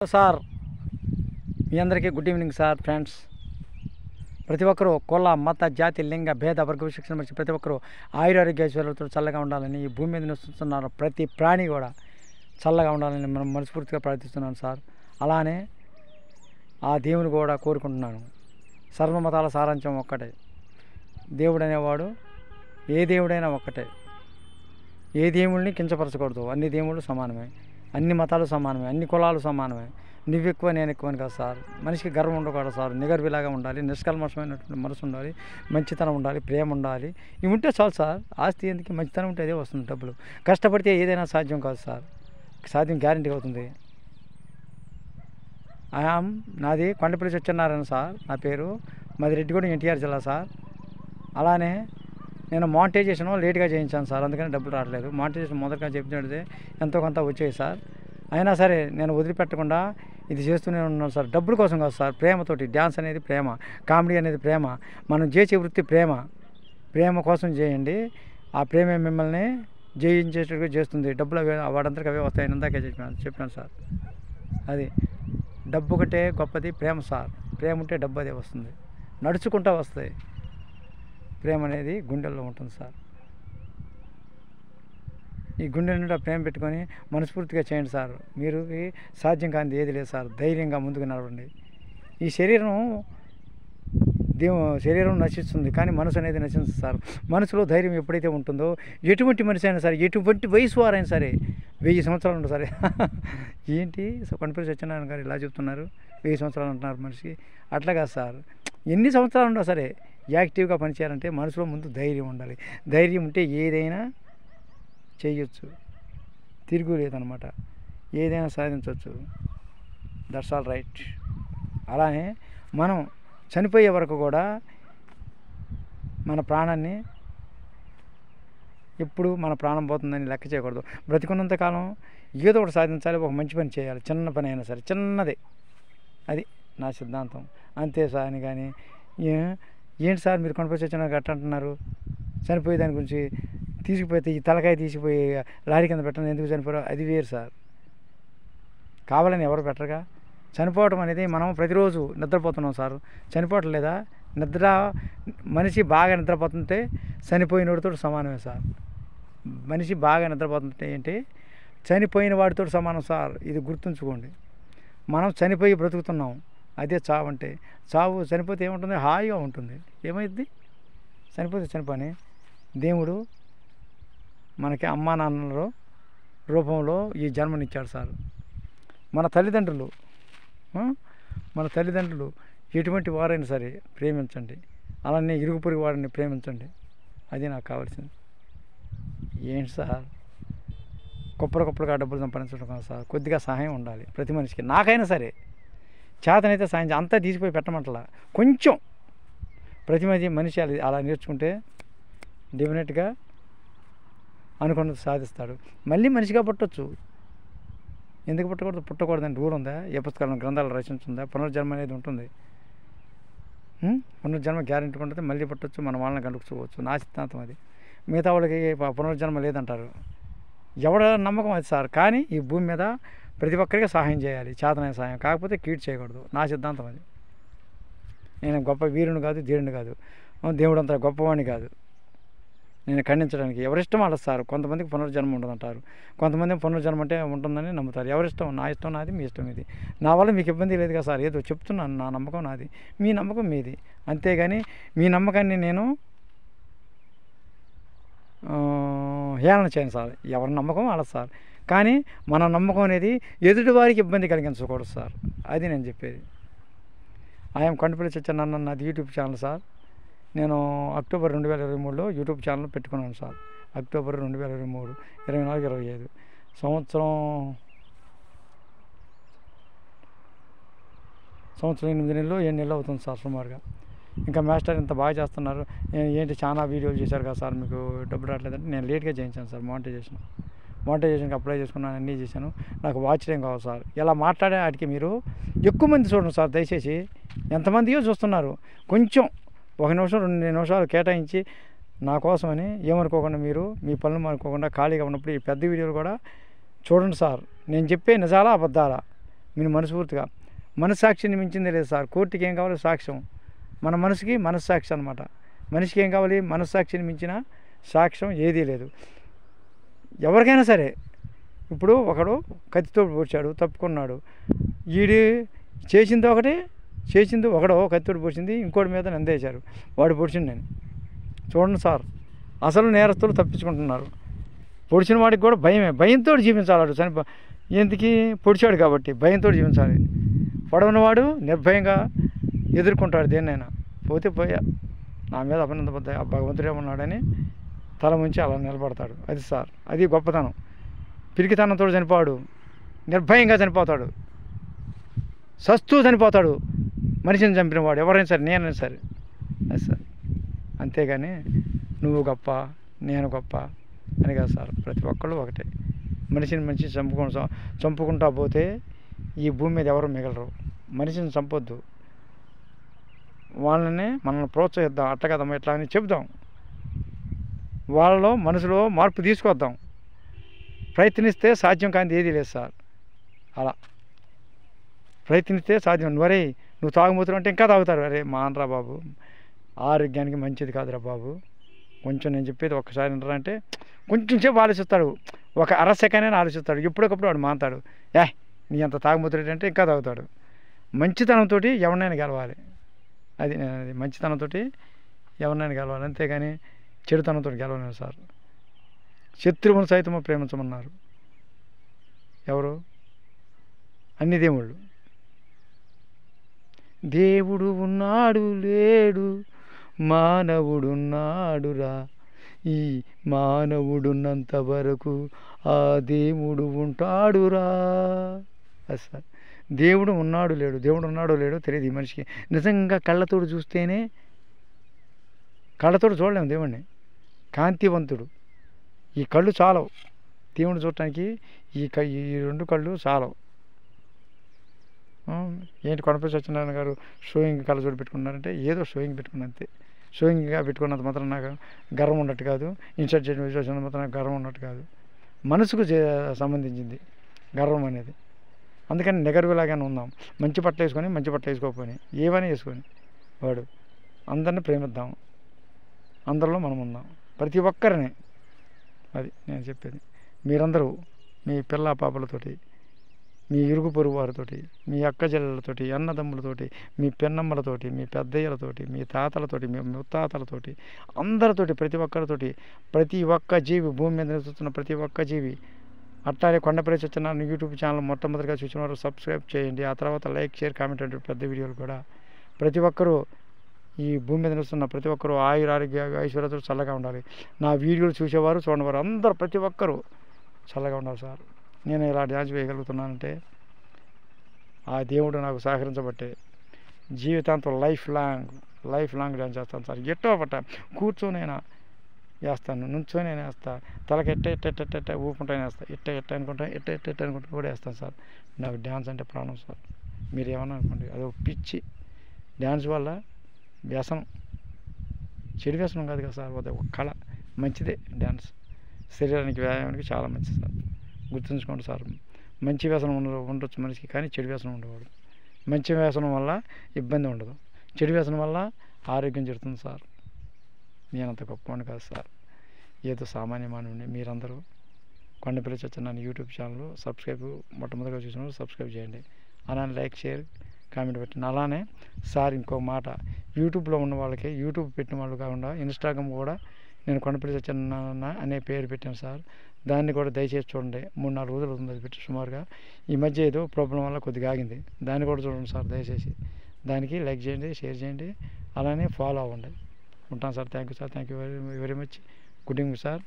Sir మీ అందరికీ good evening sir friends. ప్రతి ఒక్కరూ కుల మత జాతి లింగ భేద వర్గ విశిక్షణ మర్చి ప్రతి ఒక్కరూ ఆయురారోగ్యేశ్వరులతో చల్లగా ఉండాలని, ఈ భూమి మీద నివసిస్తున్న ప్రతి ప్రాణి కూడా చల్లగా ఉండాలని మనం మనస్ఫూర్తిగా ప్రార్థిస్తున్నాను సార్. అలానే ఆ దేవుని కూడా కోరుకుంటున్నాను. సర్వమతాల సారాంశం ఒక్కటే. దేవుడు అనేవాడు ఏ దేవుడైనా ఒక్కటే. ఏ దేవుడిని కించపరచకూడదు. అన్ని దేవుళ్ళు సమానమే, అన్ని మతాలు సమానమే, అన్ని కులాలు సమానమే. నువ్వు ఎక్కువ నేను ఎక్కువ అని కాదు సార్. మనిషికి గర్వం ఉండకూడదు సార్. నిగర్విలాగా ఉండాలి, నిష్కల్మషమైనటువంటి మనసు ఉండాలి, మంచితనం ఉండాలి, ప్రేమ ఉండాలి. ఇవి ఉంటే చాలు సార్. ఆస్తి ఎందుకు, మంచితనం ఉంటే అదే వస్తుంది డబ్బులు. కష్టపడితే ఏదైనా సాధ్యం కాదు సార్. సాధ్యం గ్యారంటీ అవుతుంది. నాది కొండపల్లి సత్యనారాయణ సార్. నా పేరు. మాది రెడ్డిగూడెం ఎన్టీఆర్ జిల్లా సార్. అలానే నేను మానిటైజేషన్ లేట్గా చేయించాను సార్, అందుకని డబ్బులు రావట్లేదు. మానిటైజేషన్ మొదటగా చెప్తున్నదే ఎంతో కొంత వచ్చాయి సార్. అయినా సరే నేను వదిలిపెట్టకుండా ఇది చేస్తూనే ఉన్నాను సార్. డబ్బుల కోసం కాదు సార్, ప్రేమతోటి. డ్యాన్స్ అనేది ప్రేమ, కామెడీ అనేది ప్రేమ, మనం చేసే వృత్తి ప్రేమ. ప్రేమ కోసం చేయండి. ఆ ప్రేమే మిమ్మల్ని జయించేటట్టుగా చేస్తుంది. డబ్బులు వాడంతటికి అవే వస్తాయని ఇందాకే చెప్పినాను సార్. అది డబ్బు కంటే గొప్పది ప్రేమ సార్. ప్రేమ ఉంటే డబ్బు అదే వస్తుంది, నడుచుకుంటూ వస్తాయి. ప్రేమ అనేది గుండెల్లో ఉంటుంది సార్. ఈ గుండె నుండి ప్రేమ పెట్టుకొని మనస్ఫూర్తిగా చేయండి సార్. మీరు సాధ్యం కానిది ఏది లేదు సార్. ధైర్యంగా ముందుకు నడవండి. ఈ శరీరం నశిస్తుంది, కానీ మనసు అనేది నశిస్తుంది సార్. మనసులో ధైర్యం ఎప్పుడైతే ఉంటుందో, ఎటువంటి మనిషి అయినా సరే, ఎటువంటి వయసు వారైనా సరే, 1000 సంవత్సరాలు ఉంటుంది సరే. ఏంటి కొండపల్లి సత్యనారాయణ గారు ఇలా చెప్తున్నారు, 1000 సంవత్సరాలు అంటున్నారు మనిషికి? అట్లా కాదు సార్. ఎన్ని సంవత్సరాలు ఉన్నా సరే యాక్టివ్గా పనిచేయాలంటే మనసులో ముందు ధైర్యం ఉండాలి. ధైర్యం ఉంటే ఏదైనా చేయొచ్చు, తిరుగులేదన్నమాట. ఏదైనా సాధించవచ్చు. That's all right. అలానే మనం చనిపోయే వరకు కూడా మన ప్రాణాన్ని ఎప్పుడు మన ప్రాణం పోతుందని లెక్క చేయకూడదు. బ్రతికున్నంతకాలం ఏదో ఒకటి సాధించాలి, ఒక మంచి పని చేయాలి. చిన్న పని అయినా సరే, చిన్నదే. అది నా సిద్ధాంతం. అంతే సార్. అని కానీ ఏంటి సార్ మీరు కొండపల్లి సత్యనారాయణ గట్ట అంటున్నారు? చనిపోయే దాని గురించి తీసుకుపోతే ఈ తలకాయ తీసిపోయి లారీ కింద పెట్టడం ఎందుకు చనిపోయారు? అది వేరు సార్. కావాలని ఎవరు పెట్టరుగా. చనిపోవటం అనేది మనం ప్రతిరోజు నిద్రపోతున్నాం సార్. చనిపోవటం లేదా? మనిషి బాగా నిద్రపోతుంటే చనిపోయిన వాడితో సమానమే సార్. మనిషి బాగా నిద్రపోతుంటే ఏంటి, చనిపోయిన వాడితో సమానం సార్. ఇది గుర్తుంచుకోండి. మనం చనిపోయి బ్రతుకుతున్నాం, అదే చావు అంటే. చావు చనిపోతే ఏముంటుంది? హాయిగా ఉంటుంది. ఏమైంది? చనిపోతే చనిపోని. దేవుడు మనకి అమ్మా నాన్నల రూపంలో ఈ జన్మనిచ్చాడు సార్. మన తల్లిదండ్రులు ఎటువంటి వారైనా సరే ప్రేమించండి. అలానే ఇరుగు పొరుగు వారిని ప్రేమించండి. అది నాకు కావాల్సింది. ఏంటి సార్ కుప్పలుగా డబ్బులు సంపాదించడం కాదు సార్. కొద్దిగా సహాయం ఉండాలి ప్రతి మనిషికి. నాకైనా సరే చేతనైతే సాయం అంతా తీసిపోయి పెట్టమంటలా, కొంచెం ప్రతి మనిషి అలా నేర్చుకుంటే డెఫినెట్గా అనుకున్నది సాధిస్తాడు. మళ్ళీ మనిషిగా పుట్టవచ్చు. ఎందుకు పుట్టకూడదు? పుట్టకూడదని రూల్ ఉందా? ఏ పుస్తకాలను గ్రంథాలు రచించుందా? పునర్జన్మ అనేది ఉంటుంది. పునర్జన్మ గ్యారెంటీ ఉంటుంది. మళ్ళీ పుట్టవచ్చు, మన వాళ్ళని కలుపుకోవచ్చు. నా సిద్ధాంతం అది. మిగతా వాళ్ళకి పునర్జన్మ లేదంటారు. ఎవడ నమ్మకం అది సార్. కానీ ఈ భూమి మీద ప్రతి ఒక్కరికి సహాయం చేయాలి, చేతనైన సహాయం. కాకపోతే కీడు చేయకూడదు. నా సిద్ధాంతం అది. నేను గొప్ప వీరుని కాదు, ధీరుని కాదు, దేవుడు అంతా గొప్పవాణి కాదు నేను ఖండించడానికి. ఎవరిష్టం వాళ్ళ సార్. కొంతమందికి పునర్జన్మ ఉండదంటారు, కొంతమంది పునర్జన్మ అంటే ఉంటుందని నమ్ముతారు. ఎవరిష్టం. నా ఇష్టం నాది, మీ ఇష్టం ఇది. నా వల్ల మీకు ఇబ్బంది లేదు కదా సార్. ఏదో చెప్తున్నాను. నా నమ్మకం నాది, మీ నమ్మకం మీది. అంతేగాని మీ నమ్మకాన్ని నేను హేళన చేయను సార్. ఎవరి నమ్మకం వాళ్ళ సార్. కానీ మన నమ్మకం అనేది ఎదుటి వారికి ఇబ్బంది కలిగించకూడదు సార్. అది నేను చెప్పేది. ఐఎమ్ కొండపల్లి సత్యనారాయణ. నాది యూట్యూబ్ ఛానల్ సార్. నేను అక్టోబర్ 2023లో యూట్యూబ్ ఛానల్ పెట్టుకున్నాను సార్. అక్టోబర్ 2023, 24, 25 సంవత్సరం 8 నెలలు 7 నెలలు అవుతుంది సార్ సుమారుగా. ఇంకా మాస్టర్ ఇంత బాగా చేస్తున్నారు, ఏంటి చాలా వీడియోలు చేశారు కదా సార్, మీకు డబ్బులు రావట్లేదంటే నేను లేట్గా చేయించాను సార్. మానిటైజేషన్కి అప్లై చేసుకున్నాను, అన్నీ చేశాను. నాకు వాచ్ టైం కావాలి సార్. ఇలా మాట్లాడే వాటికి మీరు ఎక్కువ మంది చూడండి సార్ దయచేసి. ఎంతమందియో చూస్తున్నారు. కొంచెం 1 నిమిషం 2 నిమిషాలు కేటాయించి నా కోసమని ఏమనుకోకుండా, మీరు మీ పనులు అనుకోకుండా ఖాళీగా ఉన్నప్పుడు ఈ పెద్ద వీడియోలు కూడా చూడండి సార్. నేను చెప్పే నిజాలా అబద్ధాలా మీరు మనస్ఫూర్తిగా మనస్సాక్షిని మించింది లేదు సార్. కోర్టుకి ఏం కావాలి? సాక్ష్యం. మన మనసుకి మనస్సాక్షి అనమాట. మనిషికి ఏం కావాలి? మనస్సాక్షిని మించిన సాక్ష్యం ఏదీ లేదు. ఎవరికైనా సరే ఇప్పుడు ఒకడు కత్తితో పొడిచాడు, తప్పుకున్నాడు. ఈడు చేసింది ఒకటి, చేసింది ఒకడో కత్తితో పొడిచింది, ఇంకోటి మీద నిందేశారు, వాడు పొడిచింది నేను. చూడండి సార్, అసలు నేరస్తులు తప్పించుకుంటున్నారు. పొడిచిన వాడికి కూడా భయమే, భయంతో జీవించాలి. ఎందుకు? పొడిచాడు కాబట్టి భయంతో జీవించాలి. పొడవనవాడు నిర్భయంగా ఎదుర్కొంటాడు దేన్నైనా. పోతే పోయా, నా మీద అభినందన పొందాయి, ఆ భగవంతుడే ఉన్నాడని తల ముంచి అలా నిలబడతాడు. అది సార్, అది గొప్పతనం. పిరికితనంతో చనిపోడు, నిర్భయంగా చనిపోతాడు, సస్తూ చనిపోతాడు. మనిషిని చంపినవాడు ఎవరైనా సరే, నేనైనా సరే. అది సార్. అంతేగాని నువ్వు గొప్ప, నేను గొప్ప అని కాదు సార్. ప్రతి ఒక్కళ్ళు ఒకటే. మనిషిని మనిషి చంపుకుంటా పోతే ఈ భూమి మీద ఎవరు మిగలరు. మనిషిని చంపొద్దు, వాళ్ళని మనల్ని ప్రోత్సహిద్దాం. అట్ట కదమ్మా ఇట్లా అని చెబుదాం. వాళ్ళలో మనసులో మార్పు తీసుకొద్దాం. ప్రయత్నిస్తే సాధ్యం కానిది ఏదీ లేదు సార్. అలా ప్రయత్నిస్తే సాధ్యం. నువ్వు తాగుబోతున్నావు అంటే ఇంకా తాగుతారు. అరే మానరా బాబు, ఆరోగ్యానికి మంచిది కాదురా బాబు, కొంచెం నేను చెప్పేది ఒక్కసారి వినరా అంటే కొంచెం సేపు ఆలోచిస్తాడు, ఒక అర సెకండ్ అయినా ఆలోచిస్తాడు. ఎప్పటికప్పుడు వాడు మానతాడు. నీ అంత తాగుబోతున్నాడు అంటే ఇంకా తాగుతాడు. మంచితనంతో ఎవరినైనా గెలవాలి. అది నేను అనేది, మంచితనంతో ఎవరినైనా గెలవాలి. అంతేగాని చెడుతనంతో గెలవలేను సార్. శత్రువును సైతము ప్రేమించమన్నారు ఎవరు? అన్ని దేవుళ్ళు. దేవుడు ఉన్నాడు లేడు, మానవుడున్నాడురా, ఈ మానవుడున్నంత వరకు ఆ దేవుడు ఉంటాడురా. అది సార్. దేవుడు ఉన్నాడు లేడు, దేవుడు ఉన్నాడో లేడో తెలియదు ఈ మనిషికి. నిజంగా కళ్ళతోడు చూస్తేనే, కళ్ళతోడు చూడలేము దేవుణ్ణి. కాంతివంతుడు. ఈ కళ్ళు చాలవు దేవుని చూడటానికి. ఈ రెండు కళ్ళు చాలవు. ఏంటి కొండపల్లి సత్యనారాయణ గారు షోయింగ్ కళ్ళజోడు పెట్టుకున్నారంటే ఏదో షోయింగ్ పెట్టుకున్నా అంతే. షోయింగ్గా పెట్టుకున్నంత మాత్రం నాకు గర్వం ఉన్నట్టు కాదు, ఇన్సర్ట్ చేయడం విశ్వాసం మాత్రం నాకు గర్వం ఉన్నట్టు కాదు. మనసుకు సంబంధించింది గర్వం అనేది. అందుకని నెగటివ్లాగానే ఉందాం. మంచి బట్టలు వేసుకొని మంచి బట్టలు వేసుకోకపోయి ఏమైనా వేసుకొని వాడు అందరిని ప్రేమిద్దాం, అందరిలో మనం ఉందాం, ప్రతి ఒక్కరిని. అది నేను చెప్పేది. మీరందరూ మీ పిల్ల పాపలతోటి, మీ ఇరుగు పొరుగు వారితోటి, మీ అక్క చెల్లెలతోటి, అన్నదమ్ములతోటి, మీ పెన్నమ్మలతోటి, మీ పెద్దయ్యలతోటి, మీ తాతలతోటి, మీ ముత్తాతలతోటి, అందరితోటి, ప్రతి ఒక్కరితోటి, ప్రతి ఒక్క జీవి, భూమి మీద నివసిస్తున్న ప్రతి ఒక్క జీవి. అట్లానే కొండపల్లి సత్యనారాయణ యూట్యూబ్ ఛానల్ మొట్టమొదటిగా చూసిన వారు సబ్స్క్రైబ్ చేయండి. ఆ తర్వాత లైక్, షేర్, కామెంట్ అంటే పెద్ద వీడియోలు కూడా. ప్రతి ఒక్కరూ ఈ భూమి మీద నిలుస్తున్న ప్రతి ఒక్కరూ ఆరోగ్య ఐశ్వర్యతో చల్లగా ఉండాలి. నా వీడియోలు చూసేవారు, చూడవారు అందరూ ప్రతి ఒక్కరూ చల్లగా ఉండాలి సార్. నేను ఇలా డ్యాన్స్ వేయగలుగుతున్నానంటే ఆ దేవుడు నాకు సహకరించబట్టే. జీవితాంతం లైఫ్ లాంగ్ డ్యాన్స్ చేస్తాను సార్. ఎట్టో పట్ట కూర్చొనైనా వేస్తాను, నుంచోనైనా వేస్తా, తలకి ఎట్ట ఊపుకుంటానే వేస్తా, ఎట్ట అనుకుంటా కూడా వేస్తాను సార్. నాకు డ్యాన్స్ అంటే ప్రాణం సార్. మీరు ఏమన్నా అనుకోండి, అదొక పిచ్చి. డ్యాన్స్ వల్ల వ్యసనం, చెడు వ్యసనం కాదు కదా సార్, అది ఒక కళ. మంచిదే డ్యాన్స్, శరీరానికి వ్యాయామానికి చాలా మంచిది సార్. గుర్తుంచుకోండి సార్. మంచి వ్యసనం ఉండొచ్చు మనిషికి, కానీ చెడు వ్యసనం ఉండకూడదు. మంచి వ్యసనం వల్ల ఇబ్బంది ఉండదు, చెడు వ్యసనం వల్ల ఆరోగ్యం చెడుతుంది సార్. నేనంత గొప్పవాడిని కాదు సార్, ఏదో సామాన్య మానవుని. మీరందరూ కొండపల్లి సత్యనారాయణ యూట్యూబ్ ఛానల్ మొట్టమొదటిగా చూసిన సబ్స్క్రైబ్ చేయండి. అలానే లైక్, షేర్, కామెంట్ పెట్టండి. అలానే సార్ ఇంకో మాట, యూట్యూబ్లో ఉన్న వాళ్ళకి, యూట్యూబ్ పెట్టిన వాళ్ళు కాకుండా ఇన్స్టాగ్రామ్ కూడా నేను కొండపల్లి సత్యనారాయణ అనే పేరు పెట్టాను సార్. దాన్ని కూడా దయచేసి చూడండి. 3-4 రోజులు అవుతుంది అది పెట్టి సుమారుగా. ఈ మధ్య ఏదో ప్రాబ్లం వల్ల కొద్దిగా ఆగింది, దాన్ని కూడా చూడండి సార్ దయచేసి. దానికి లైక్ చేయండి, షేర్ చేయండి, అలానే ఫాలో అవ్వండి. ఉంటాను sir. Thank you sir. Thank you very much. Good evening sir.